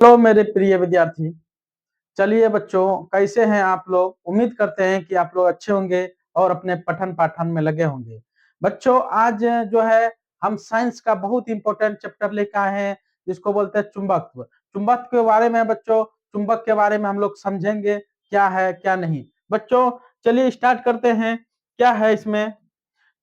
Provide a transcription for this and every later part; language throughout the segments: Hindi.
हेलो मेरे प्रिय विद्यार्थी। चलिए बच्चों, कैसे हैं आप लोग? उम्मीद करते हैं कि आप लोग अच्छे होंगे और अपने पठन पाठन में लगे होंगे। बच्चों, आज जो है हम साइंस का बहुत इंपॉर्टेंट चैप्टर लेकर आए हैं, जिसको बोलते हैं चुंबकत्व। चुंबक के बारे में बच्चों, चुंबक के बारे में हम लोग समझेंगे क्या है क्या नहीं। बच्चों चलिए स्टार्ट करते हैं। क्या है इसमें?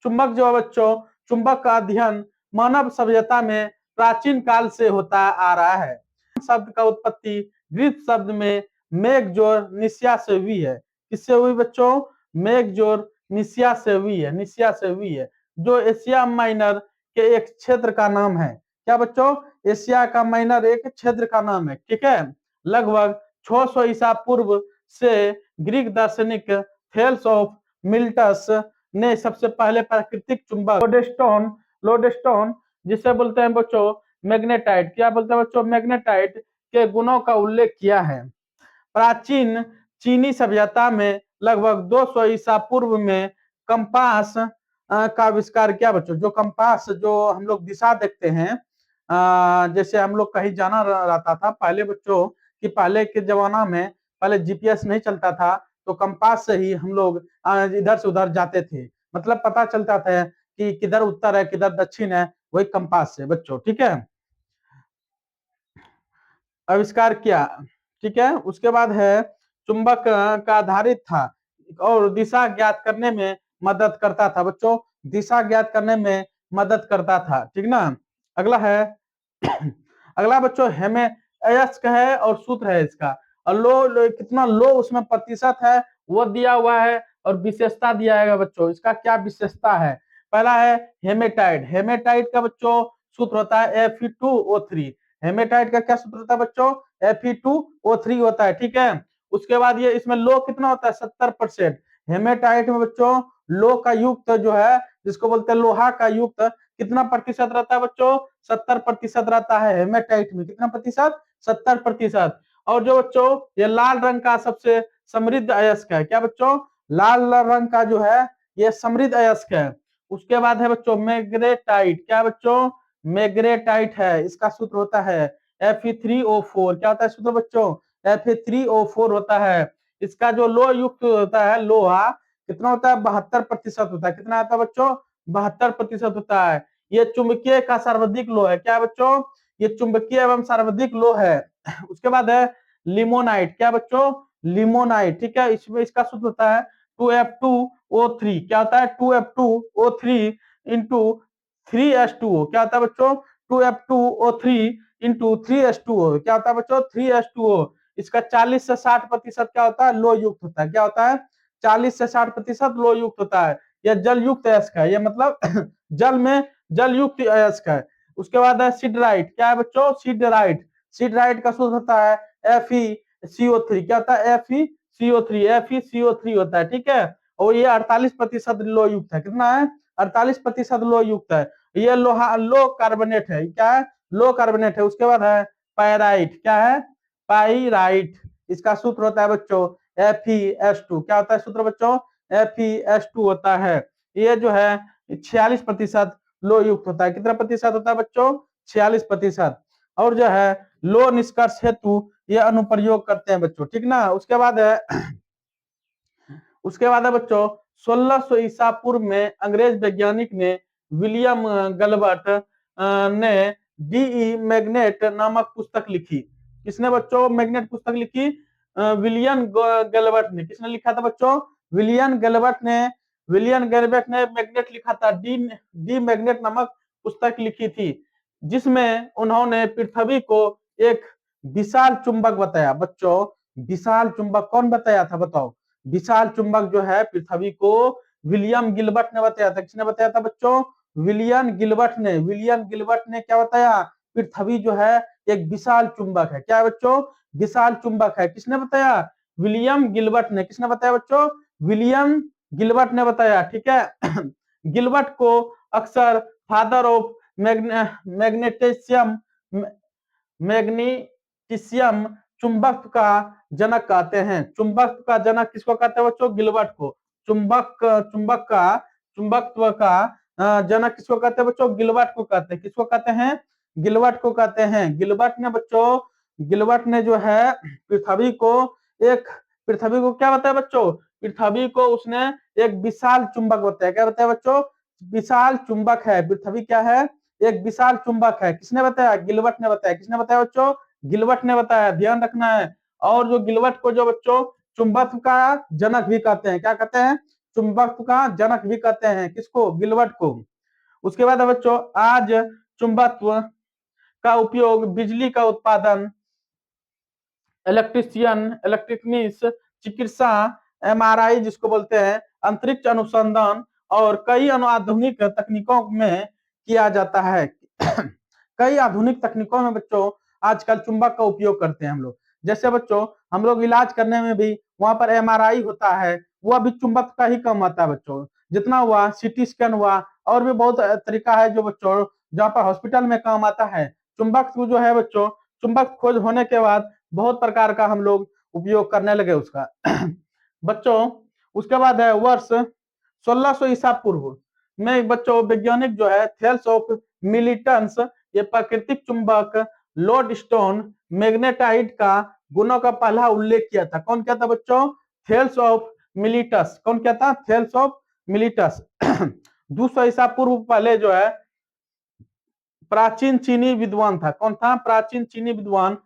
चुंबक जो है बच्चों, चुंबक का अध्ययन मानव सभ्यता में प्राचीन काल से होता आ रहा है। शब्द का उत्पत्ति ग्रीक शब्द में मेगजोर निसिया से हुई है। किससे हुई बच्चों? मेगजोर निसिया से हुई है, निसिया से हुई है, जो एशिया माइनर के एक क्षेत्र का नाम है। क्या बच्चों? एशिया का माइनर एक क्षेत्र का नाम है। ठीक है। लगभग 600 ईसा पूर्व से ग्रीक दार्शनिक थेल्स ऑफ मिल्टस ने सबसे पहले प्राकृतिक चुंबक लोडेस्टोन जिसे बोलते हैं बच्चों मैग्नेटाइट। क्या बोलते हैं बच्चों? मैग्नेटाइट के गुणों का उल्लेख किया है। प्राचीन चीनी सभ्यता में लगभग 200 ईसा पूर्व में कंपास का आविष्कार किया बच्चों। जो कंपास, जो हम लोग दिशा देखते हैं, जैसे हम लोग कहीं जाना रहता था पहले बच्चों, कि पहले के जमाना में पहले जीपीएस नहीं चलता था, तो कंपास से ही हम लोग इधर से उधर जाते थे। मतलब पता चलता था कि किधर उत्तर है किधर दक्षिण है, वही कंपास से बच्चों। ठीक है, आविष्कार किया। ठीक है। उसके बाद है चुंबक का आधारित था और दिशा ज्ञात करने में मदद करता था बच्चों, दिशा ज्ञात करने में मदद करता था। ठीक ना। अगला है अगला बच्चों हेमे अयस्क है और सूत्र है इसका, और लो कितना लो उसमें प्रतिशत है वो दिया हुआ है, और विशेषता दिया है बच्चों। इसका क्या विशेषता है? पहला है हेमेटाइट। हेमेटाइट का बच्चों सूत्र होता है Fe2O3। हेमेटाइट का क्या सूत्र होता है बच्चों? Fe2O3 होता है। ठीक है। उसके बाद ये इसमें लो कितना होता है? 70%। हेमेटाइट में बच्चों लो का युक्त जो है, जिसको बोलते हैं लोहा का युक्त, कितना प्रतिशत रहता है बच्चों? 70% रहता है हेमेटाइट में। कितना प्रतिशत? 70%। और जो बच्चों ये लाल रंग का सबसे समृद्ध अयस्क है। क्या बच्चों? लाल रंग का जो है ये समृद्ध अयस्क है। उसके बाद है बच्चों मैग्नेटाइट। क्या बच्चों? मैग्नेटाइट है। इसका सूत्र होता है Fe3O4। क्या होता है सूत्र बच्चों? Fe3O4 होता है। इसका जो लो युक्त होता है लोहा, कितना होता है? 72% होता है। कितना आता है बच्चों? 72% होता है। ये चुंबकीय का सर्वाधिक लो है। क्या बच्चों? ये चुंबकीय एवं सर्वाधिक लो है। उसके बाद है लिमोनाइट। क्या बच्चों? लिमोनाइट। ठीक है। इसमें इसका सूत्र होता है 2F2O3। क्या होता है? 2F2O3 into 3H2O। क्या होता है बच्चों? 2F2O3 into 3H2O। क्या होता है बच्चों? 3H2O। इसका 40 से 60% क्या होता है? लो युक्त होता है। क्या होता है? 40 से 60% लो युक्त होता है। यह जल युक्त अयस्क है। यह मतलब जल में जल युक्त अयस्क है। उसके बाद है सिडराइट। क्या है बच्चों? सिडराइट। सिडराइट का सूत्र होता है FeCO3। क्या होता है? FeCO3 होता है। ठीक है। और ये 48% लो युक्त है। कितना है? 48% लो युक्त है। ये लोहा लो कार्बोनेट है। क्या है? लो कार्बोनेट है। उसके बाद है पायराइट। क्या है? पाइराइट। इसका सूत्र होता है बच्चों FeS2। क्या होता है सूत्र बच्चों? FeS2 होता है। ये जो है 46% लो युक्त होता है। कितना प्रतिशत होता है बच्चों? 46%। और जो है लो निष्कर्ष हेतु ये अनुप्रयोग करते हैं बच्चों। ठीक ना। उसके बाद है बच्चों 1600 ईसा पूर्व में अंग्रेज वैज्ञानिक ने विलियम गलबर्ट ने डीई मैग्नेट नामक पुस्तक लिखी। किसने बच्चों मैग्नेट पुस्तक लिखी? विलियम गलबर्ट ने। किसने लिखा था बच्चों? विलियम गैलबर्ट ने मैग्नेट लिखा था। डी मैग्नेट नामक पुस्तक लिखी थी, जिसमें उन्होंने पृथ्वी को एक विशाल चुंबक बताया। बच्चों विशाल चुंबक कौन बताया था बताओ? विशाल चुंबक जो है पृथ्वी को विलियम गिलबर्ट ने बताया था। किसने बताया था बच्चों? विलियम गिलबर्ट ने क्या बताया? पृथ्वी जो है एक विशाल चुंबक है। क्या है बच्चों? विशाल चुंबक है। किसने बताया? विलियम गिलबर्ट ने। किसने बताया बच्चों? विलियम गिलबर्ट ने बताया। ठीक है। गिलबर्ट को अक्सर फादर ऑफ मैग्नेटिशियम मैग्नीटिशियम चुंबक का जनक कहते हैं। चुंबक का जनक किसको कहते हैं बच्चों? गिलबर्ट को। चुंबकत्व का जनक किसको कहते हैं बच्चों? गिलबर्ट को कहते हैं। किसको कहते हैं? गिलबर्ट को कहते हैं। गिलबर्ट ने बच्चों गिलबर्ट ने जो है पृथ्वी को क्या बताया बच्चों? पृथ्वी को उसने एक विशाल चुंबक बताया। क्या बताया बच्चों? विशाल चुंबक है पृथ्वी। क्या है? एक विशाल चुंबक है। किसने बताया? गिलबर्ट ने बताया। किसने बताया बच्चों? गिलबर्ट ने बताया। ध्यान रखना है। और जो गिलबर्ट को जो बच्चों चुंबक का जनक भी कहते हैं। क्या कहते हैं? चुंबक का जनक भी कहते हैं। किसको? गिलबर्ट को। उसके बाद है बच्चों, आज चुंबकत्व का उपयोग बिजली का उत्पादन, इलेक्ट्रिकनिक्स, चिकित्सा, एमआरआई जिसको बोलते हैं, अंतरिक्ष अनुसंधान और कई आधुनिक तकनीकों में किया जाता है। कई आधुनिक तकनीकों में बच्चों आजकल चुंबक का उपयोग करते हैं हम लोग। जैसे बच्चों हम लोग इलाज करने में भी वहां पर एमआरआई होता है, वह भी चुंबक का ही काम आता है बच्चों। जितना हुआ सीटी स्कैन हुआ, और भी बहुत तरीका है जो बच्चों जहाँ पर हॉस्पिटल में काम आता है। चुंबक जो है बच्चों, चुंबक खोज होने के बाद बहुत प्रकार का हम लोग उपयोग करने लगे उसका। बच्चों उसके बाद है वर्ष 1600 ईसा पूर्व में बच्चों वैज्ञानिक जो है थेल्स ऑफ मिलिटन्स, ये प्राकृतिक चुंबक लोड स्टोन मैग्नेटाइट का गुणों का पहला उल्लेख किया था। कौन क्या था बच्चों? Thales of मिलिटस। कौन क्या था? Thales of मिलिटस। 200 ईसा पूर्व पहले जो है प्राचीन चीनी विद्वान था। कौन था? प्राचीन चीनी विद्वान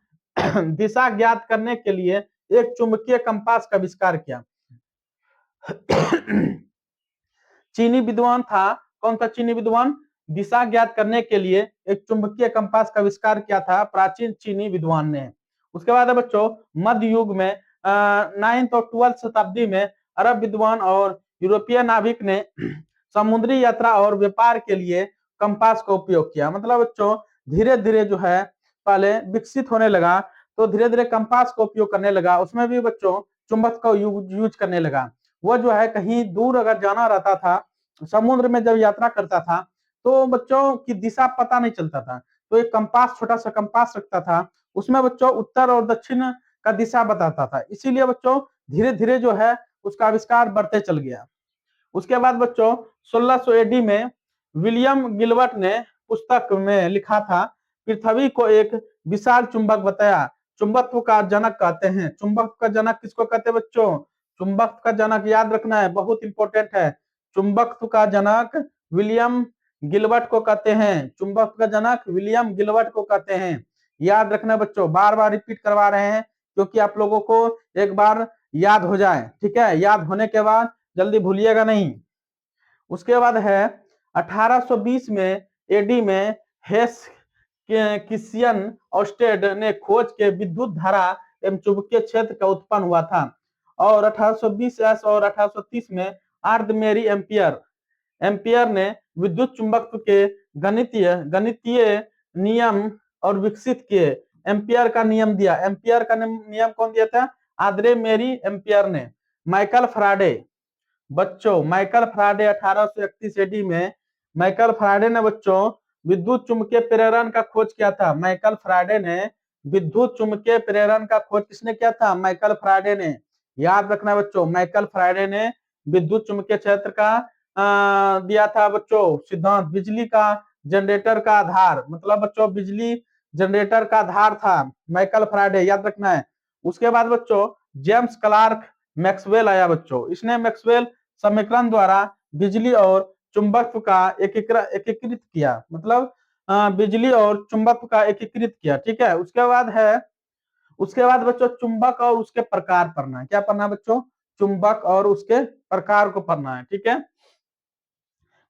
दिशा ज्ञात करने के लिए एक चुंबकीय कंपास का आविष्कार किया। चीनी विद्वान था। कौन था चीनी विद्वान? दिशा ज्ञात करने के लिए एक चुंबकीय कंपास का आविष्कार किया था प्राचीन चीनी विद्वान ने। उसके बाद है बच्चों मध्य युग में 9th और 12th शताब्दी में अरब विद्वान और यूरोपीय नाविक ने समुद्री यात्रा और व्यापार के लिए कंपास का उपयोग किया। मतलब बच्चों धीरे धीरे जो है पहले विकसित होने लगा, तो धीरे धीरे कंपास का उपयोग करने लगा। उसमें भी बच्चों चुंबक का यूज करने लगा। वो जो है कहीं दूर अगर जाना रहता था, समुद्र में जब यात्रा करता था, तो बच्चों की दिशा पता नहीं चलता था, तो एक कंपास, छोटा सा कंपास रखता था, उसमें बच्चों उत्तर और दक्षिण का दिशा बताता था। इसीलिए बच्चों धीरे धीरे जो है उसका आविष्कार बढ़ते चल गया। उसके बाद बच्चों 1600 एडी में विलियम गिलबर्ट ने पुस्तक में लिखा था, पृथ्वी को एक विशाल चुंबक बताया। चुंबकत्व का जनक कहते हैं। चुंबक का जनक किसको कहते हैं बच्चों? चुंबक का जनक याद रखना है, बहुत इंपॉर्टेंट है। चुंबकत्व का जनक विलियम गिलबर्ट को कहते हैं। चुंबक का जनक विलियम गिलबर्ट को कहते हैं। याद रखना बच्चों, बार बार रिपीट करवा रहे हैं क्योंकि आप लोगों को एक बार याद हो जाए। ठीक है, याद होने के बाद जल्दी भूलिएगा नहीं। उसके बाद है 1820 में एडी में हेस किसियन ऑस्टेड ने खोज के विद्युत धारा एवं चुंबकीय क्षेत्र का उत्पन्न हुआ था। और 1820 और 1830 में आर्दमेरी एम्पियर ने विद्युत चुंबकत्व के गणितीय नियम और विकसित किए। एम्पियर का नियम दिया। एम्पियर का नियम कौन दिया था? आद्रे मेरी एम्पियर ने। माइकल फ्राडे बच्चों, माइकल फ्राडे 1831 एडी में माइकल फ्राडे ने बच्चों विद्युत चुंबकीय प्रेरण का खोज किया था। माइकल फ्राडे ने विद्युत चुंबकीय प्रेरण का खोज किसने किया था? माइकल फ्राडे ने। याद रखना बच्चों, माइकल फ्राडे ने विद्युत चुंबकीय क्षेत्र का दिया था बच्चों सिद्धांत। बिजली का जनरेटर का आधार, मतलब बच्चों बिजली जनरेटर का आधार था माइकल फ्राडे, याद रखना है। उसके बाद बच्चों जेम्स क्लार्क मैक्सवेल आया बच्चों। इसने मैक्सवेल समीकरण द्वारा बिजली और चुंबकत्व का एकीकृत किया, मतलब बिजली और चुंबकत्व का एकीकृत किया। ठीक है, उसके बाद बच्चों चुंबक और उसके प्रकार पढ़ना है। क्या पढ़ना है बच्चों? चुंबक और उसके प्रकार को पढ़ना है। ठीक है,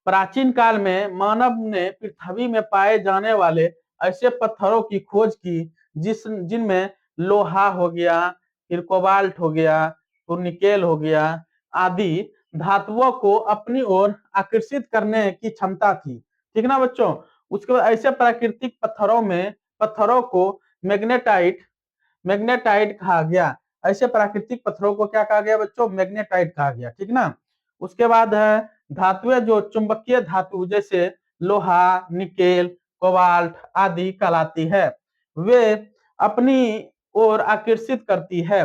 प्राचीन काल में मानव ने पृथ्वी में पाए जाने वाले ऐसे पत्थरों की खोज की जिनमें लोहा हो गया, फिर कोबाल्ट हो गया, तो निकेल हो गया आदि धातुओं को अपनी ओर आकर्षित करने की क्षमता थी। ठीक ना बच्चों? उसके बाद ऐसे प्राकृतिक पत्थरों को मैग्नेटाइट कहा गया। ऐसे प्राकृतिक पत्थरों को क्या कहा गया बच्चों? मैग्नेटाइट कहा गया। ठीक ना? उसके बाद है धातुएं जो चुंबकीय धातु जैसे लोहा, निकेल, कोबाल्ट आदि कहलाती है। वे अपनी ओर आकर्षित करती है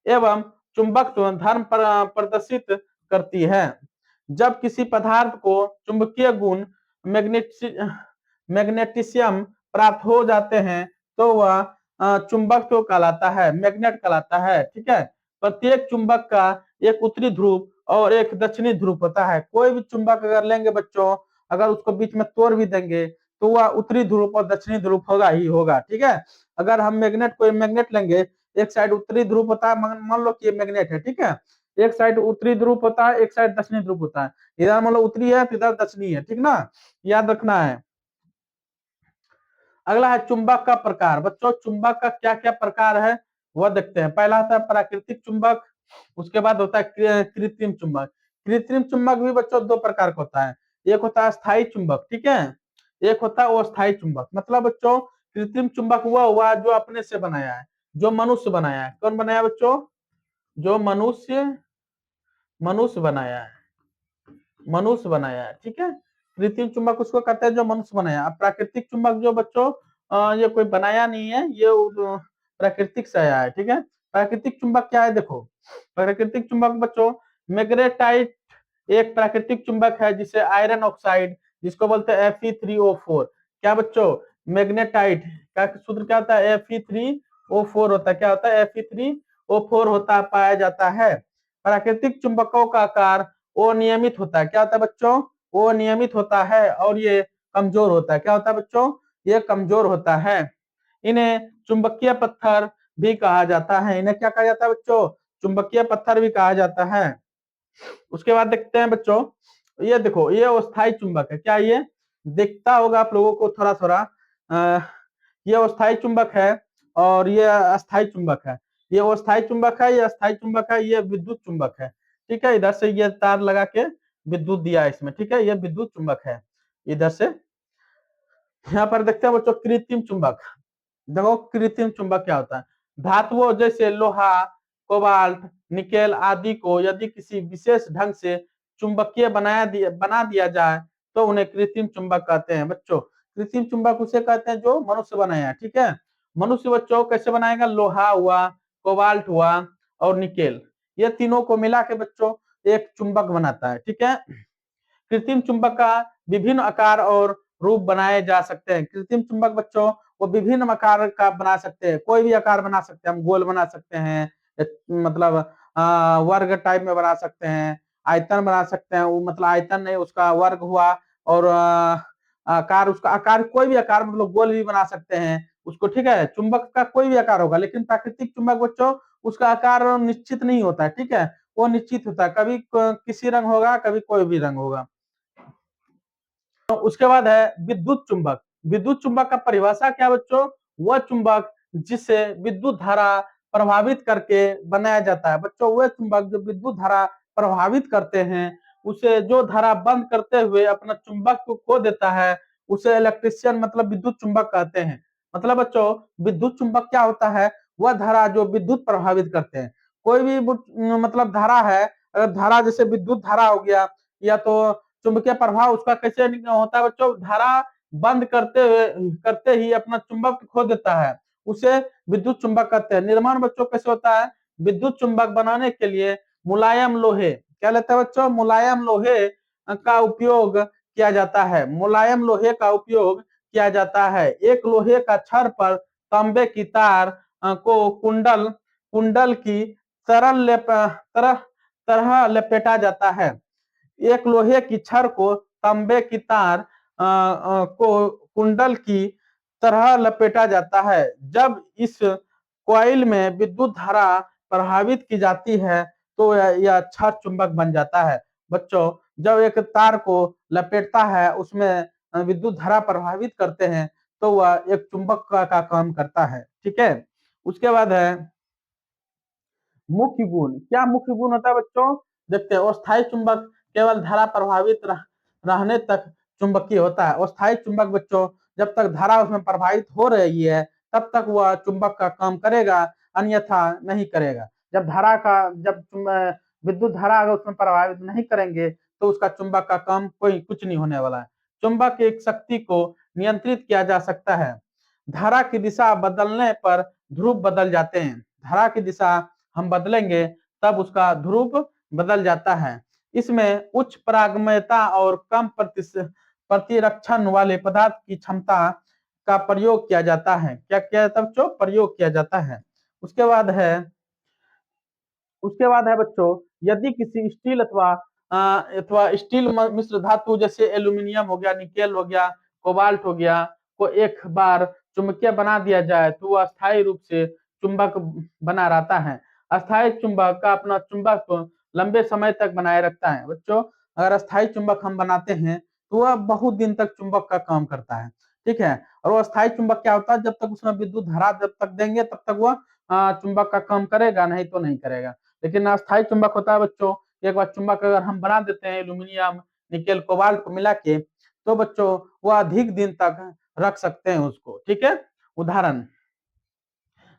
एवं चुंबकत्व धर्म प्रदर्शित करती है। जब किसी पदार्थ को चुंबकीय गुण मैग्नेटिसियम प्राप्त हो जाते हैं तो वह चुंबक तो कहलाता है, मैग्नेट कहलाता है। ठीक है, प्रत्येक चुंबक का एक उत्तरी ध्रुव और एक दक्षिणी ध्रुव होता है। कोई भी चुंबक अगर लेंगे बच्चों, अगर उसको बीच में तोड़ भी देंगे तो वह उत्तरी ध्रुव और दक्षिणी ध्रुव होगा ही होगा। ठीक है, अगर हम मैग्नेट कोई मैग्नेट लेंगे, एक साइड उत्तरी ध्रुव होता है, मान लो कि ये मैग्नेट है। ठीक है, एक साइड उत्तरी ध्रुव होता है, एक साइड दक्षिणी ध्रुव होता है। इधर मान लो उत्तरी है, इधर दक्षिणी है। ठीक ना, याद रखना है। अगला है चुंबक का प्रकार। बच्चों चुंबक का क्या क्या प्रकार है वह देखते हैं। पहला होता है प्राकृतिक चुंबक, उसके बाद होता है कृत्रिम चुंबक। कृत्रिम चुंबक भी बच्चों दो प्रकार का होता है, एक होता है स्थायी चुंबक, ठीक है, एक होता है अस्थायी चुंबक। मतलब बच्चों कृत्रिम चुंबक वह हुआ जो अपने से बनाया है, जो मनुष्य बनाया है। कौन बनाया बच्चों? जो मनुष्य मनुष्य बनाया है, मनुष्य बनाया है। ठीक है, कृत्रिम चुंबक उसको कहते हैं जो मनुष्य बनाया। अब प्राकृतिक चुंबक जो बच्चों ये कोई बनाया नहीं है, ये प्राकृतिक से आया है। ठीक है, प्राकृतिक चुंबक क्या है देखो। प्राकृतिक चुंबक बच्चों मैग्नेटाइट एक प्राकृतिक चुंबक है, जिसे आयरन ऑक्साइड, जिसको बोलते हैं Fe3O4। क्या बच्चों? मैग्नेटाइट का सूत्र क्या होता है? Fe3O4 होता है। क्या होता है? Fe3O4 होता पाया जाता है। प्राकृतिक चुंबकों का आकार अनियमित होता है। क्या होता है बच्चों? वो अनियमित होता है और ये कमजोर होता है। क्या होता है बच्चों? ये कमजोर होता है। इन्हें चुंबकीय पत्थर भी कहा जाता है। इन्हें क्या कहा जाता है बच्चों? चुंबकीय पत्थर भी कहा जाता है। उसके बाद देखते हैं बच्चों, ये देखो ये अस्थायी चुंबक है। क्या ये दिखता होगा आप लोगों को थोड़ा थोड़ा? ये अस्थायी चुंबक है और ये अस्थायी चुंबक है। ये अस्थायी चुंबक है, ये अस्थायी चुंबक है, ये विद्युत चुंबक है। ठीक है, इधर से ये तार लगा के विद्युत दिया है इसमें। ठीक है, ये विद्युत चुंबक है इधर से। यहाँ पर देखते हैं बच्चों कृत्रिम चुंबक। देखो कृत्रिम चुंबक क्या होता है? धातुओं जैसे लोहा, कोबाल्ट, निकेल आदि को यदि किसी विशेष ढंग से चुंबकीय बना दिया जाए तो उन्हें कृत्रिम चुंबक कहते हैं। बच्चों कृत्रिम चुंबक उसे कहते हैं जो मनुष्य बनाया। ठीक है, मनुष्य बच्चों कैसे बनाएगा? लोहा हुआ, कोबाल्ट हुआ और निकेल, ये तीनों को मिला के बच्चों एक चुंबक बनाता है। ठीक है, कृत्रिम चुंबक का विभिन्न आकार और रूप बनाए जा सकते हैं। कृत्रिम चुंबक बच्चों वो विभिन्न आकार का बना सकते हैं, कोई भी आकार बना सकते हैं। हम गोल बना सकते हैं, मतलब वर्ग टाइप में बना सकते हैं, आयतन बना सकते हैं। वो मतलब आयतन नहीं, उसका वर्ग हुआ, और आकार, उसका आकार कोई भी आकार, मतलब गोल भी बना सकते हैं उसको। ठीक है, चुंबक का कोई भी आकार होगा, लेकिन प्राकृतिक चुंबक बच्चों उसका आकार निश्चित नहीं होता है। ठीक है, वो निश्चित होता है, कभी किसी रंग होगा, कभी कोई भी रंग होगा। तो उसके बाद है विद्युत चुंबक। विद्युत चुंबक का परिभाषा क्या बच्चों? वह चुंबक जिसे विद्युत धारा प्रभावित करके बनाया जाता है। बच्चों वह चुंबक जो विद्युत धारा प्रभावित करते हैं, उसे जो धारा बंद करते हुए अपना चुंबक को खो देता है, उसे इलेक्ट्रिशियन मतलब विद्युत चुंबक कहते हैं। मतलब बच्चों विद्युत चुंबक क्या होता है? वह धारा जो विद्युत प्रभावित करते हैं। कोई भी मतलब धारा है, अगर धारा जैसे विद्युत धारा हो गया, या तो चुंबकीय प्रभाव उसका कैसे होता है बच्चों? धारा बंद करते ही अपना चुंबक खो देता है, उसे विद्युत चुंबक कहते हैं। निर्माण बच्चों कैसे होता है? विद्युत चुंबक बनाने के लिए मुलायम लोहे, क्या लेते हैं बच्चों? मुलायम लोहे का उपयोग किया जाता है। मुलायम लोहे का उपयोग किया जाता है। एक लोहे का छड़ पर तांबे की तार को कुंडल कुंडल की तरह तरह लपेटा जाता है। एक लोहे की छड़ को तांबे की तार को कुंडल की तरह लपेटा जाता है। जब इस कॉइल में विद्युत धारा प्रभावित की जाती है तो यह छड़ चुंबक बन जाता है। बच्चों जब एक तार को लपेटता है, उसमें विद्युत धारा प्रभावित करते हैं, तो वह एक चुंबक का काम करता है। ठीक है, उसके बाद है मुख्य गुण। क्या मुख्य गुण होता है बच्चों? देखते हैं। अस्थायी चुंबक केवल धारा प्रभावित रहने तक चुंबकीय होता है। अस्थायी चुंबक बच्चों जब तक धारा उसमें प्रभावित हो रही है तब तक वह चुंबक का काम करेगा, अन्यथा नहीं करेगा। जब विद्युत धारा अगर उसमें प्रभावित नहीं करेंगे तो उसका चुंबक का काम कोई कुछ नहीं होने वाला है। चुंबक की एक शक्ति को नियंत्रित किया जा सकता है। धारा की दिशा बदलने पर ध्रुव बदल जाते हैं। धारा की दिशा हम बदलेंगे तब उसका ध्रुव बदल जाता है। इसमें उच्च परागम्यता और कम प्रतिरक्षण वाले पदार्थ की क्षमता का प्रयोग किया जाता है। क्या किया जाता है बच्चों? प्रयोग किया जाता है। उसके बाद है बच्चों, यदि किसी स्टील अथवा स्टील मिश्र धातु जैसे एल्यूमिनियम हो गया, निकेल हो गया, कोबाल्ट हो गया को एक बार चुंबकीय बना दिया जाए तो वह अस्थायी रूप से चुंबक बना रहता है। अस्थायी चुंबक का अपना चुंबक को लंबे समय तक बनाए रखता है। बच्चों, अगर अस्थायी चुंबक हम बनाते हैं तो वह बहुत दिन तक चुंबक का काम करता है। ठीक है। और वो अस्थायी चुंबक क्या होता है? जब तक उसमें विद्युत धारा जब तक देंगे तब तक वह चुंबक का काम करेगा, नहीं तो नहीं करेगा। लेकिन अस्थायी चुंबक होता है बच्चों, एक बार चुंबक अगर हम बना देते हैं एल्यूमिनियम, निकेल, कोबाल्ट को मिला के, तो बच्चों वह अधिक दिन तक रख सकते हैं उसको। ठीक है। उदाहरण,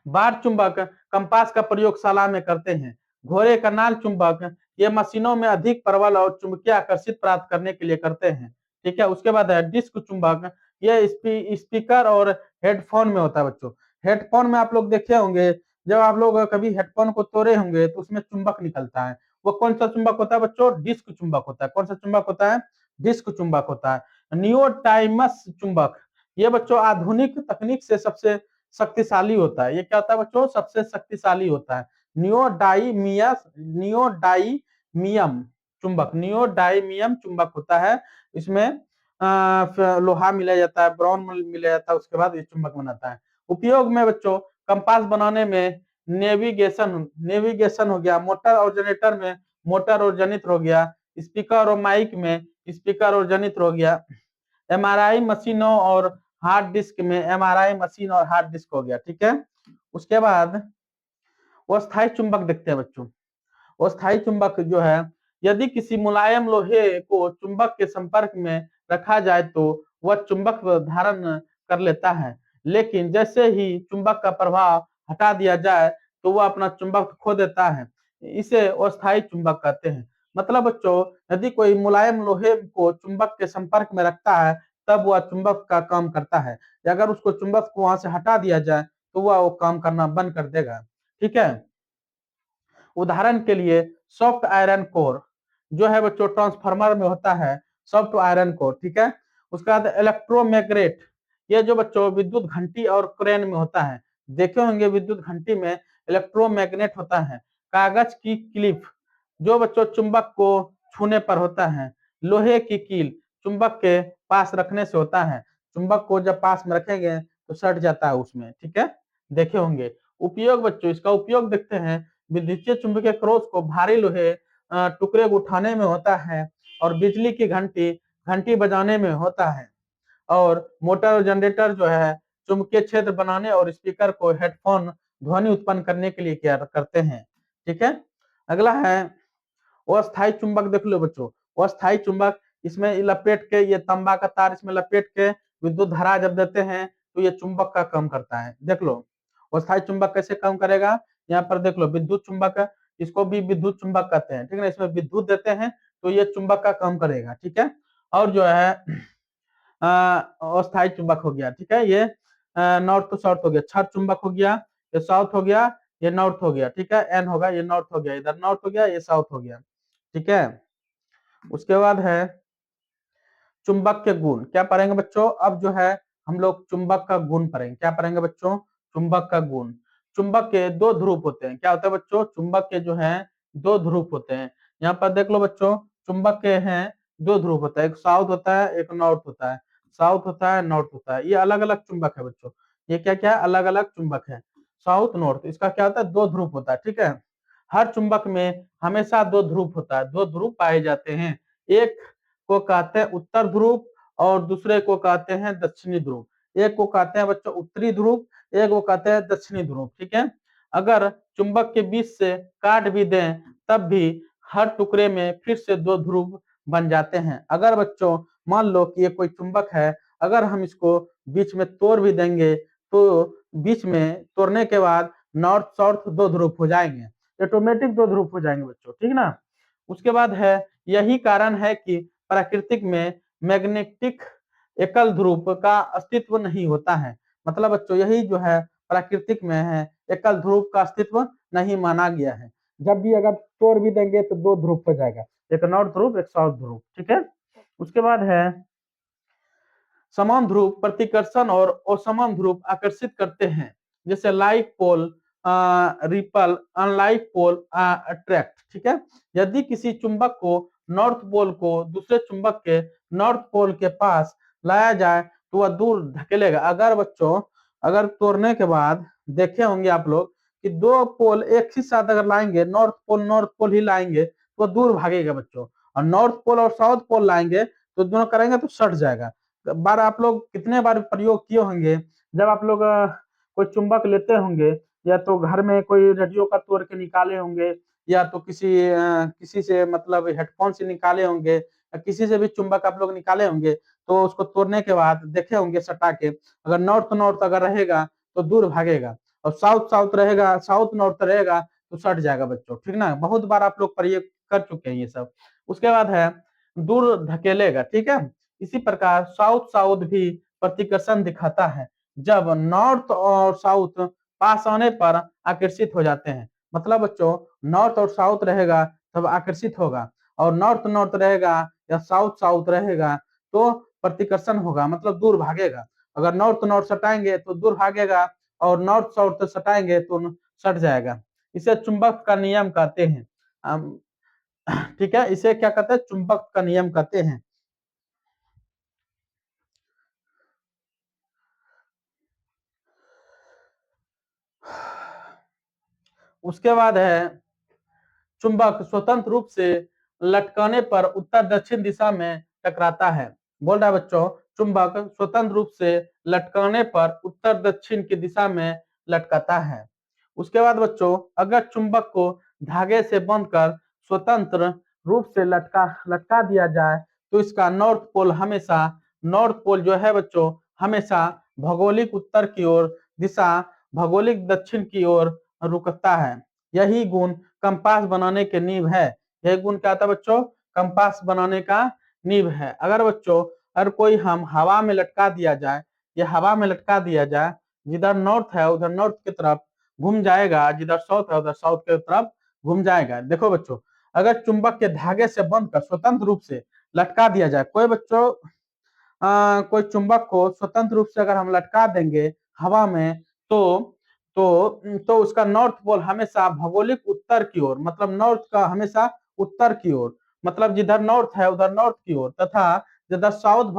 बार चुंबक कंपास का प्रयोगशाला में करते हैं। घोड़े का नाल चुंबक ये मशीनों में अधिक प्रबल और चुंबकीय आकर्षित प्राप्त करने के लिए करते हैं। ठीक है। उसके बाद है डिस्क चुंबक, ये स्पीकर और हेडफोन में होता है बच्चों। हेडफोन में आप लोग देखे होंगे, जब आप लोग कभी हेडफोन को तोड़े होंगे तो उसमें चुंबक निकलता है। वो कौन सा चुंबक होता है बच्चों? डिस्क चुंबक होता है। कौन सा चुंबक होता है? डिस्क चुंबक होता है। नियोटाइमस चुंबक, ये बच्चों आधुनिक तकनीक से सबसे शक्तिशाली होता है। ये क्या होता है बच्चों? सबसे शक्तिशाली होता है। नियोडाइमियम चुंबक, नियोडाइमियम चुंबक होता है। इसमें लोहा मिलाया जाता है, ब्रॉन मिलाया जाता है, उसके बाद ये चुंबक बनाता है। उपयोग में बच्चों, कंपास बनाने में नेविगेशन हो गया, मोटर और जनरेटर में मोटर और जनित्र हो गया, स्पीकर और माइक में स्पीकर और जनित्र हो गया, एमआरआई मशीनों और हार्ड डिस्क में एमआरआई मशीन और हार्ड डिस्क हो गया। ठीक है। उसके बाद अस्थायी चुंबक देखते हैं बच्चों। अस्थायी चुंबक जो है, यदि किसी मुलायम लोहे को चुंबक के संपर्क में रखा जाए तो वह चुंबक धारण कर लेता है, लेकिन जैसे ही चुंबक का प्रभाव हटा दिया जाए तो वह अपना चुंबक खो देता है। इसे अस्थायी चुंबक कहते हैं। मतलब बच्चों, यदि कोई मुलायम लोहे को चुंबक के संपर्क में रखता है तब वह चुंबक का काम करता है। अगर उसको चुंबक को वहां से हटा दिया जाए तो वह वो काम करना बंद कर देगा। ठीक है। उदाहरण के लिए सॉफ्ट आयरन कोर जो है बच्चों ट्रांसफार्मर में होता है, सॉफ्ट आयरन कोर। ठीक है। उसके बाद इलेक्ट्रोमैग्नेट, ये जो बच्चों विद्युत घंटी और क्रेन में होता है। देखे होंगे विद्युत घंटी में इलेक्ट्रोमैग्नेट होता है। कागज की क्लिप जो बच्चों चुंबक को छूने पर होता है। लोहे की कील चुंबक के पास रखने से होता है। चुंबक को जब पास में रखेंगे तो सट जाता है उसमें। ठीक है। देखे होंगे। उपयोग बच्चों, इसका उपयोग देखते हैं। विद्युतीय चुंबकीय क्रॉस को भारी लोहे टुकड़े को उठाने में होता है, और बिजली की घंटी घंटी बजाने में होता है, और मोटर और जनरेटर जो है चुंबकीय क्षेत्र बनाने और स्पीकर को हेडफोन ध्वनि उत्पन्न करने के लिए क्या करते हैं। ठीक है। अगला है अस्थायी चुंबक। देख लो बच्चों, अस्थायी चुंबक, इसमें लपेट के ये तांबा का तार इसमें लपेट के विद्युत धारा जब देते हैं तो ये चुंबक का काम करता है। देख लो अस्थायी चुंबक कैसे काम करेगा। यहाँ पर देख लो विद्युत चुंबक है, इसको भी विद्युत चुंबक कहते हैं। ठीक है ना। इसमें विद्युत देते हैं तो ये चुंबक का काम करेगा। ठीक है। और जो है अस्थायी चुंबक हो गया। ठीक है। ये नॉर्थ तो साउथ हो गया, क्षार चुंबक हो गया, ये साउथ हो गया, ये नॉर्थ हो गया। ठीक है। एन होगा, ये नॉर्थ हो गया, इधर नॉर्थ हो गया, ये साउथ हो गया। ठीक है। उसके बाद है चुंबक के गुण। क्या पढ़ेंगे बच्चों? अब जो है हम लोग चुंबक का गुण पढ़ेंगे। क्या पढ़ेंगे बच्चों? चुंबक का गुण। चुंबक के दो ध्रुव होते हैं। क्या होता है बच्चों? चुंबक के जो है दो ध्रुव होते हैं। यहाँ पर देख लो बच्चों, चुंबक के हैं दो ध्रुव होता है, एक साउथ होता है, एक नॉर्थ होता है। साउथ होता है, नॉर्थ होता है। ये अलग अलग चुंबक है बच्चों। ये क्या क्या है? अलग अलग चुंबक है। साउथ नॉर्थ, इसका क्या होता है? दो ध्रुव होता है। ठीक है। हर चुंबक में हमेशा दो ध्रुव होता है, दो ध्रुव पाए जाते हैं। एक को कहते हैं उत्तर ध्रुव और दूसरे को कहते हैं दक्षिणी ध्रुव। एक को कहते हैं बच्चों उत्तरी ध्रुव, एक को कहते हैं दक्षिणी ध्रुव। ठीक है। अगर चुंबक के बीच से काट भी दें तब भी हर टुकड़े में फिर से दो ध्रुव बन जाते हैं। अगर बच्चों मान लो कि ये कोई चुंबक है, अगर हम इसको बीच में तोड़ भी देंगे तो बीच में तोड़ने के बाद नॉर्थ साउथ दो ध्रुव हो जाएंगे, ऑटोमेटिक दो ध्रुव हो जाएंगे बच्चों। ठीक ना। उसके बाद है यही कारण है कि प्राकृतिक में मैग्नेटिक एकल ध्रुव का अस्तित्व नहीं होता है। मतलब बच्चों यही जो है प्राकृतिक में है, एकल ध्रुव का अस्तित्व नहीं माना गया है। जब भी अगर तोड़ भी देंगे तो दो ध्रुव हो जाएगा, एक नॉर्थ ध्रुव, एक साउथ ध्रुव। ठीक है। उसके बाद है समान ध्रुव प्रतिकर्षण और असमान ध्रुव आकर्षित करते हैं, जैसे like pole repel, unlike pole attract. ठीक है, यदि किसी चुंबक को नॉर्थ पोल को दूसरे चुंबक के नॉर्थ पोल के पास लाया जाए तो वह दूर धकेलेगा। अगर बच्चों, अगर तोड़ने के बाद देखे होंगे आप लोग कि दो पोल एक ही साथ अगर लाएंगे, नॉर्थ पोल ही लाएंगे तो दूर भागेगा बच्चों, और नॉर्थ पोल और साउथ पोल लाएंगे तो दोनों करेंगे तो सट जाएगा। बार आप लोग कितने बार प्रयोग किए होंगे, जब आप लोग कोई चुंबक लेते होंगे, या तो घर में कोई रेडियो का तोड़ के निकाले होंगे, या तो किसी से मतलब हेडफोन से निकाले होंगे, या किसी से भी चुंबक आप लोग निकाले होंगे, तो उसको तोड़ने के बाद देखे होंगे सटा के, अगर नॉर्थ नॉर्थ अगर रहेगा तो दूर भागेगा, और साउथ साउथ रहेगा, साउथ नॉर्थ रहेगा तो सट जाएगा बच्चों। ठीक ना, बहुत बार आप लोग प्रयोग कर चुके हैं ये सब। उसके बाद है दूर धकेलेगा। ठीक है, इसी प्रकार साउथ साउथ भी प्रतिकर्षण दिखाता है, जब नॉर्थ और साउथ पास आने पर आकर्षित हो जाते हैं। मतलब बच्चों, नॉर्थ और साउथ रहेगा तब आकर्षित होगा, और नॉर्थ नॉर्थ रहेगा या साउथ साउथ रहेगा तो प्रतिकर्षण होगा, मतलब दूर भागेगा। अगर नॉर्थ नॉर्थ सटाएंगे तो दूर भागेगा, और नॉर्थ साउथ सटाएंगे तो सट जाएगा। इसे चुंबक का नियम कहते हैं। ठीक है, इसे क्या कहते हैं, चुंबक का नियम कहते हैं। उसके बाद है चुंबक स्वतंत्र रूप से लटकाने पर उत्तर दक्षिण दिशा में टकराता है। बोल रहा है बच्चों, चुंबक स्वतंत्र रूप से लटकाने पर उत्तर दक्षिण की दिशा में लटकाता है। उसके बाद बच्चों, अगर चुंबक को धागे से बांधकर स्वतंत्र रूप से लटका लटका दिया जाए तो इसका नॉर्थ पोल जो है बच्चों, हमेशा भौगोलिक उत्तर की ओर दिशा भौगोलिक दक्षिण की ओर रुकता है। यही गुण कंपास बनाने के नींव है। यह गुण क्या था बच्चों, कंपास बनाने का नींव है। अगर बच्चों, अगर कोई हम हवा में लटका दिया जाए, या हवा में लटका दिया जाए, जिधर नॉर्थ है उधर नॉर्थ की तरफ घूम जाएगा, जिधर साउथ है उधर साउथ की तरफ घूम जाएगा। देखो बच्चों, अगर चुंबक के धागे से बंधकर स्वतंत्र रूप से लटका दिया जाए, कोई बच्चों कोई चुंबक को स्वतंत्र रूप से अगर हम लटका देंगे हवा में, तो उसका नॉर्थ पोल हमेशा भौगोलिक उत्तर की ओर, मतलब नॉर्थ का हमेशा उत्तर की ओर, मतलब जिधर नॉर्थ है उधर नॉर्थ की ओर, तथा जिधर साउथ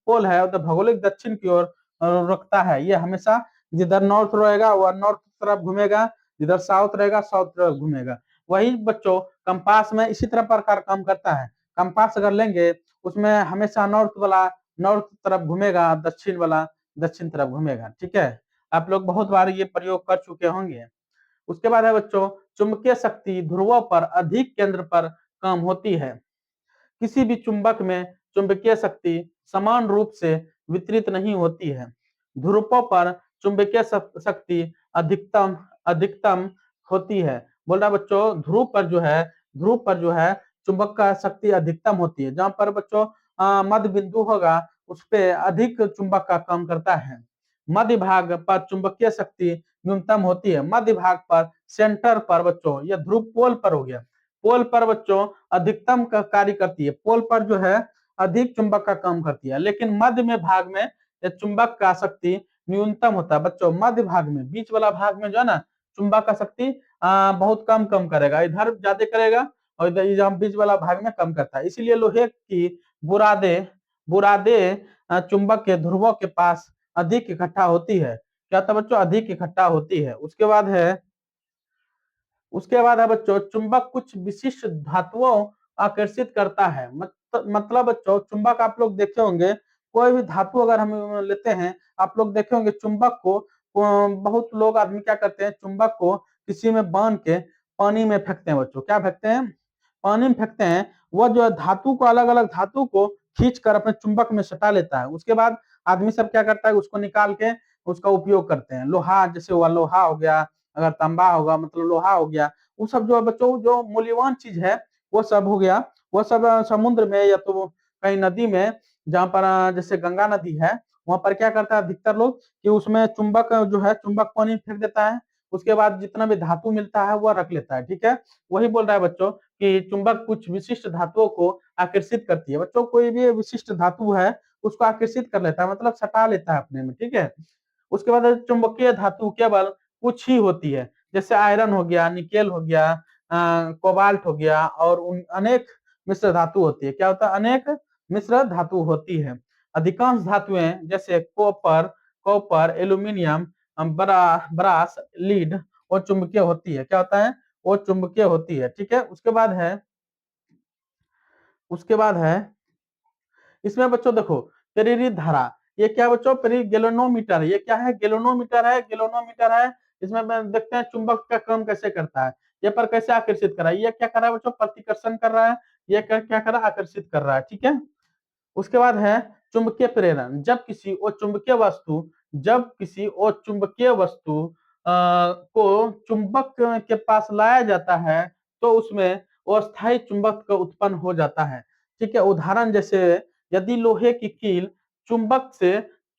पोल है उधर भौगोलिक दक्षिण की ओर रखता है। ये हमेशा जिधर नॉर्थ रहेगा वह नॉर्थ तरफ घूमेगा, जिधर साउथ रहेगा साउथ तरफ घूमेगा। वही बच्चों कंपास में इसी तरह प्रकार काम करता है। कंपास अगर लेंगे उसमें हमेशा नॉर्थ वाला नॉर्थ तरफ घूमेगा, दक्षिण वाला दक्षिण तरफ घूमेगा। ठीक है, आप लोग बहुत बार ये प्रयोग कर चुके होंगे। उसके बाद है बच्चों, चुंबकीय शक्ति ध्रुवों पर अधिक केंद्र पर काम होती है। किसी भी चुंबक में चुंबकीय शक्ति समान रूप से वितरित नहीं होती है। ध्रुवों पर चुंबकीय शक्ति अधिकतम अधिकतम होती है। बोल रहा बच्चों, ध्रुव पर जो है चुंबक का शक्ति अधिकतम होती है। जहां पर बच्चों मध्य बिंदु होगा उस पे अधिक चुंबक का काम करता है। मध्य भाग पर चुंबकीय शक्ति न्यूनतम होती है। मध्य भाग पर, सेंटर पर बच्चों, यह ध्रुव पोल पर हो गया, पोल पर बच्चों अधिकतम का कार्य करती है। पोल पर जो है अधिक चुंबक का काम करती है, लेकिन मध्य में भाग में चुंबक का शक्ति न्यूनतम होता है। बच्चों मध्य भाग में, बीच वाला भाग में जो है ना, चुंबक का शक्ति बहुत कम कम करेगा, इधर ज्यादा करेगा और इधर बीच वाला भाग में कम करता है। इसीलिए लोहे की बुरादे बुरादे चुंबक के ध्रुवों के पास अधिक इकट्ठा होती है। क्या था बच्चों, अधिक इकट्ठा होती है। उसके बाद है बच्चों, चुंबक कुछ विशिष्ट धातुओं आकर्षित करता है। मतलब बच्चों, चुंबक आप लोग देखे होंगे, कोई भी धातु अगर हम लेते हैं, आप लोग देखे होंगे चुंबक को बहुत लोग आदमी क्या करते हैं, चुंबक को किसी में बांध के पानी में फेंकते हैं। बच्चों क्या फेंकते हैं, पानी में फेंकते हैं। वह जो है धातु को, अलग अलग धातु को खींच कर अपने चुंबक में सटा लेता है। उसके बाद आदमी सब क्या करता है, उसको निकाल के उसका उपयोग करते हैं। लोहा, जैसे हुआ लोहा हो गया, अगर तांबा होगा मतलब लोहा हो गया, वो सब जो है बच्चों जो मूल्यवान चीज है वो सब हो गया, वो सब समुद्र में या तो कहीं नदी में, जहाँ पर जैसे गंगा नदी है, वहां पर क्या करता है अधिकतर लोग कि उसमें चुंबक जो है, चुंबक पानी में फेंक देता है। उसके बाद जितना भी धातु मिलता है वह रख लेता है। ठीक है, वही बोल रहा है बच्चों कि चुंबक कुछ विशिष्ट धातुओं को आकर्षित करती है। बच्चों कोई भी विशिष्ट धातु है उसको आकर्षित कर लेता है, मतलब सटा लेता है अपने में, ठीक है। उसके बाद चुंबकीय धातु केवल कुछ ही होती है, जैसे आयरन हो गया, निकेल हो गया, कोबाल्ट हो गया, और अनेक मिश्र धातु होती है। क्या होता है? अनेक मिश्र धातु होती है। अधिकांश धातुएं जैसे कॉपर, एल्यूमिनियम, ब्रास, लीड वो चुंबकीय होती है। क्या होता है? वो चुंबकीय होती है, ठीक है। उसके बाद है इसमें बच्चों देखो प्रेरित धारा, ये क्या बच्चों? गैल्वेनोमीटर, ये क्या है? गैल्वेनोमीटर है। इसमें देखते हैं चुंबक का काम कैसे करता है, ये पर कैसे आकर्षित कर रहा है, ये क्या कर रहा है बच्चों? प्रतिकर्षण कर रहा है, ये क्या कर रहा है? आकर्षित कर रहा है, ठीक है। उसके बाद है चुंबकीय प्रेरण, जब किसी और चुंबकीय वस्तु को चुंबक के पास लाया जाता है तो उसमें अस्थायी चुंबक का उत्पन्न हो जाता है, ठीक है। उदाहरण जैसे यदि लोहे की कील चुंबक से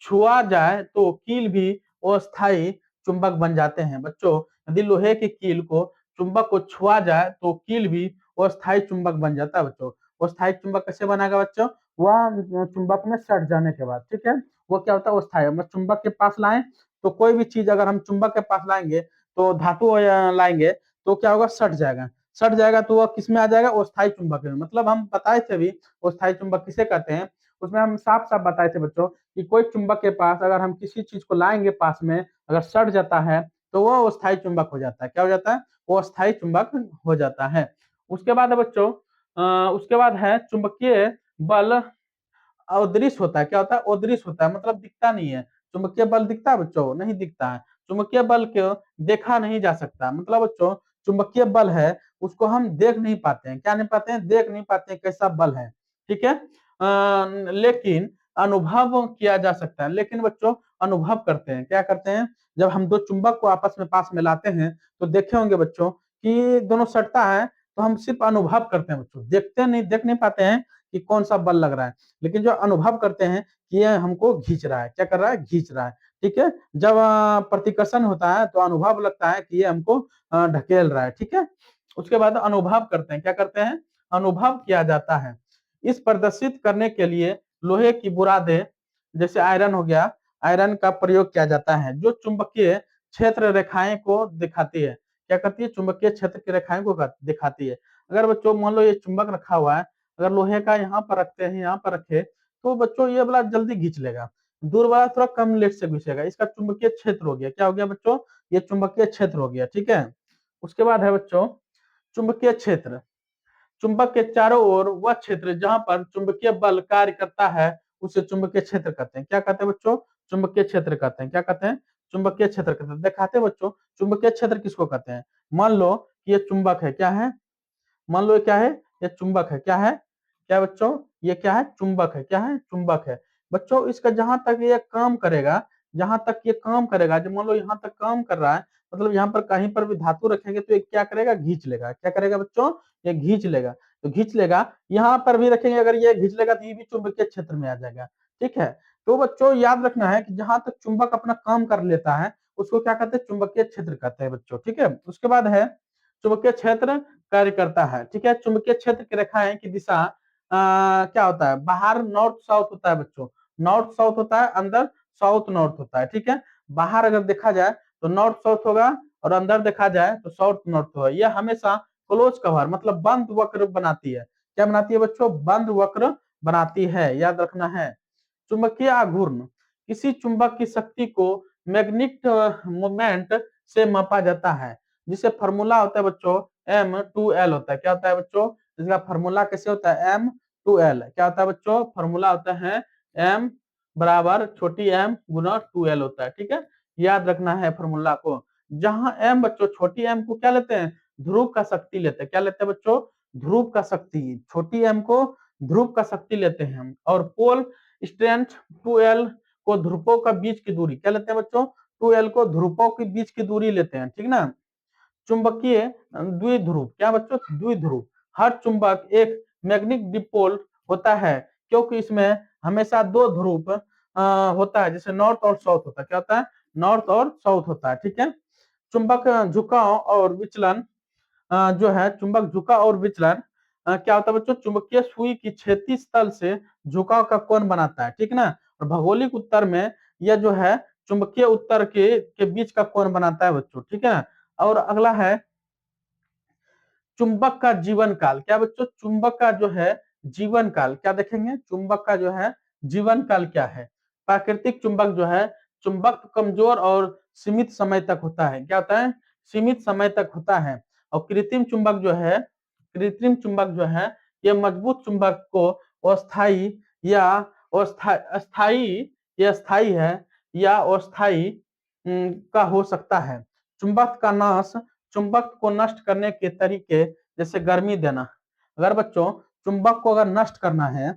छुआ जाए तो कील भी अस्थायी चुंबक बन जाते हैं। बच्चों, यदि लोहे की कील को चुंबक को छुआ जाए तो कील भी अस्थायी चुंबक बन जाता है। बच्चों, अस्थायी चुंबक कैसे बनेगा बच्चों? वह चुंबक में सट जाने के बाद, ठीक है, वो क्या होता है? अस्थायी। हम चुंबक के पास लाएं तो कोई भी चीज अगर हम चुंबक के पास लाएंगे तो धातु लाएंगे तो क्या होगा? सट जाएगा। सट जाएगा तो वह किस में आ जाएगा? अस्थायी चुंबक में। मतलब हम बताए थे अभी अस्थायी चुंबक किसे कहते हैं, उसमें हम साफ साफ बताए थे बच्चों कि कोई चुंबक के पास अगर हम किसी चीज को लाएंगे पास में, अगर सट जाता है तो वो अस्थायी चुंबक हो जाता है। क्या हो जाता है? वो अस्थायी चुंबक हो जाता है। उसके बाद है बच्चों उसके बाद है चुंबकीय बल अदृश्य होता है। क्या होता है? अदृश्य होता है, मतलब दिखता नहीं है। चुंबकीय बल दिखता है बच्चों? नहीं दिखता है। चुंबकीय बल को देखा नहीं जा सकता, मतलब बच्चों चुंबकीय बल है उसको हम देख नहीं पाते हैं। क्या नहीं पाते हैं? देख नहीं पाते हैं कैसा बल है, ठीक है। लेकिन अनुभव किया जा सकता है। लेकिन बच्चों अनुभव करते हैं, क्या करते हैं? जब हम दो चुंबक को आपस में पास में लाते हैं तो देखे होंगे बच्चों कि दोनों सटता है, तो हम सिर्फ अनुभव करते हैं बच्चों, देख नहीं पाते हैं कि कौन सा बल लग रहा है। लेकिन जो अनुभव करते हैं कि ये हमको खींच रहा है, क्या कर रहा है? खींच रहा है, ठीक है। जब प्रतिकर्षण होता है तो अनुभव लगता है कि ये हमको ढकेल रहा है, ठीक है। उसके बाद अनुभव करते हैं, क्या करते हैं? अनुभव किया जाता है। इस प्रदर्शित करने के लिए लोहे की बुरादें जैसे आयरन हो गया, आयरन का प्रयोग किया जाता है जो चुंबकीय क्षेत्र रेखाएं को दिखाती है। क्या करती है? चुंबकीय क्षेत्र की रेखाएं को दिखाती है। अगर बच्चों मान लो ये चुंबक रखा हुआ है, अगर लोहे का यहाँ पर रखते हैं, यहाँ पर रखे तो बच्चों ये वाला जल्दी खींच लेगा, दूर वाला थोड़ा कम लेट से घिसेगा। इसका चुंबकीय क्षेत्र हो गया, क्या हो गया बच्चों? ये चुंबकीय क्षेत्र हो गया, ठीक है। उसके बाद है बच्चों चुंबकीय क्षेत्र, चुंबक के चारों ओर वह क्षेत्र जहां पर चुंबकीय बल कार्य करता है उसे चुंबकीय क्षेत्र कहते हैं। क्या कहते हैं बच्चों? चुंबकीय क्षेत्र कहते हैं। क्या कहते हैं? चुंबकीय क्षेत्र कहते हैं। दिखाते हैं बच्चों चुंबकीय क्षेत्र किसको कहते हैं। मान लो कि ये चुंबक है, क्या है? मान लो ये क्या है? ये चुंबक है, क्या है? क्या बच्चों? ये क्या है? चुंबक है, क्या है? चुंबक है। बच्चों इसका जहां तक ये काम करेगा, जहां तक ये काम करेगा, जब मान लो यहाँ तक काम कर रहा है, मतलब यहाँ पर कहीं पर भी धातु रखेंगे तो ये क्या करेगा? खींच लेगा। क्या करेगा बच्चों? ये खींच लेगा। तो खींच लेगा, यहाँ पर भी रखेंगे अगर ये खींच लेगा तो ये भी चुंबकीय क्षेत्र में आ जाएगा, ठीक है। तो बच्चों याद रखना है कि जहां तक चुंबक अपना काम कर लेता है उसको क्या कहते हैं? चुंबकीय क्षेत्र कहते हैं बच्चों, ठीक है। उसके बाद है चुंबकीय क्षेत्र कार्य करता है, ठीक है। चुंबकीय क्षेत्र की रेखाएं की दिशा क्या होता है? बाहर नॉर्थ साउथ होता है बच्चों, नॉर्थ साउथ होता है, अंदर साउथ नॉर्थ होता है, ठीक है। बाहर अगर देखा जाए तो नॉर्थ साउथ होगा और अंदर देखा जाए तो साउथ नॉर्थ होगा। यह हमेशा क्लोज कवर मतलब बंद वक्र बनाती है। क्या बनाती है बच्चों? बंद वक्र बनाती है, याद रखना है। चुंबकीय आघूर्ण, किसी चुंबक की शक्ति को मैग्नेटिक मोमेंट से मापा जाता है, जिसे फॉर्मूला होता है बच्चों M2L होता है। क्या होता है बच्चों? इसका फॉर्मूला कैसे होता है? M2L। क्या होता है बच्चों? फॉर्मूला होता है M बराबर छोटी m गुना 2L होता है, ठीक है। याद रखना है फॉर्मूला को। जहां m बच्चों छोटी m को क्या लेते हैं? ध्रुव का शक्ति लेते हैं। क्या लेते हैं बच्चों? ध्रुव का शक्ति। छोटी m को ध्रुव का शक्ति लेते हैं हम। और पोल स्ट्रेंथ 2L को ध्रुवों का बीच की दूरी क्या लेते हैं बच्चों? 2L को ध्रुवों के बीच की दूरी लेते हैं, ठीक ना। चुंबकीय द्विध्रुव, क्या बच्चों? द्विध्रुव। हर चुंबक एक मैग्नेटिक डिपोल होता है क्योंकि इसमें हमेशा दो ध्रुव होता है, जैसे नॉर्थ और साउथ होता है। क्या होता है? नॉर्थ और साउथ होता है, ठीक है। चुंबक झुकाव और विचलन जो है चुंबक झुकाव और विचलन क्या होता है बच्चों, चुंबकीय सुई की क्षैतिज तल से झुकाव का कोण बनाता है, ठीक ना। और भौगोलिक उत्तर में यह जो है चुंबकीय उत्तर के बीच का कोण बनाता है बच्चों, ठीक है। और अगला है चुंबक का जीवन काल। क्या बच्चों, चुंबक का जो है जीवन काल क्या देखेंगे, चुंबक का जो है जीवन काल क्या है। प्राकृतिक चुंबक जो है, चुंबक कमजोर और सीमित समय तक होता है। क्या होता है, सीमित समय तक होता है। और कृत्रिम चुंबक जो है, कृत्रिम चुंबक जो है ये मजबूत चुंबक को अस्थाई या अस्थाई या स्थायी है या अस्थाई का हो सकता है। चुंबक का नाश, चुंबक को नष्ट करने के तरीके जैसे गर्मी देना। अगर बच्चों चुंबक को अगर नष्ट करना है,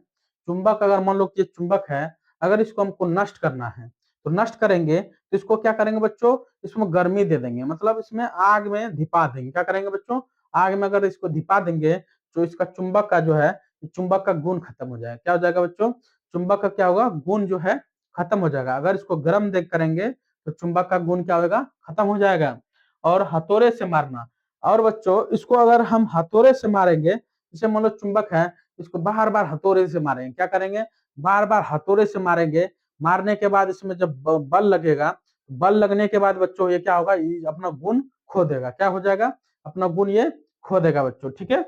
चुंबक अगर मान लो कि ये चुंबक है, अगर इसको हमको नष्ट करना है तो नष्ट करेंगे तो इसको क्या करेंगे बच्चों, इसमें गर्मी दे देंगे, मतलब इसमें आग में धिपा देंगे। क्या करेंगे बच्चों, आग में अगर इसको धिपा देंगे तो इसका चुंबक का जो है, चुंबक का गुण खत्म हो जाएगा। क्या हो जाएगा बच्चों, चुंबक का क्या होगा, गुण जो है खत्म हो जाएगा। अगर इसको गर्म देख करेंगे तो चुंबक का गुण क्या होगा, खत्म हो जाएगा। और हथौड़े से मारना, और बच्चों इसको अगर हम हथौड़े से मारेंगे, जैसे मान लो चुंबक है, इसको बार बार हथौड़े से मारेंगे। क्या करेंगे, बार बार हथौड़े से मारेंगे। मारने के बाद इसमें जब बल लगेगा, बल लगने के बाद बच्चों ये क्या होगा, ये अपना गुण खो देगा। क्या हो जाएगा, अपना गुण ये खो देगा बच्चों, ठीक है।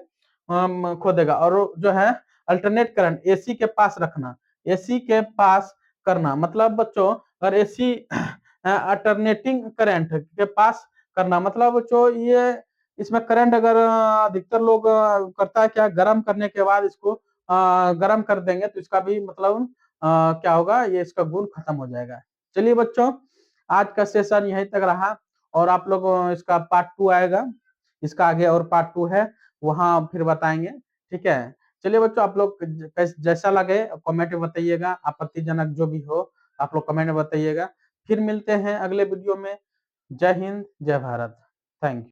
खो देगा। और जो है अल्टरनेट करंट एसी के पास रखना, एसी के पास करना, मतलब बच्चों अगर एसी अल्टरनेटिंग करंट के पास करना, मतलब बच्चों ये इसमें करंट अगर अधिकतर लोग करता है क्या, गर्म करने के बाद इसको गर्म कर देंगे तो इसका भी मतलब क्या होगा, ये इसका गुण खत्म हो जाएगा। चलिए बच्चों, आज का सेशन यहीं तक रहा, और आप लोग इसका पार्ट 2 आएगा, इसका आगे और पार्ट 2 है, वहां फिर बताएंगे, ठीक है। चलिए बच्चों, आप लोग जैसा लगे कमेंट में बताइएगा, आपत्तिजनक जो भी हो आप लोग कमेंट में बताइएगा। फिर मिलते हैं अगले वीडियो में। जय हिंद, जय भारत, थैंक यू।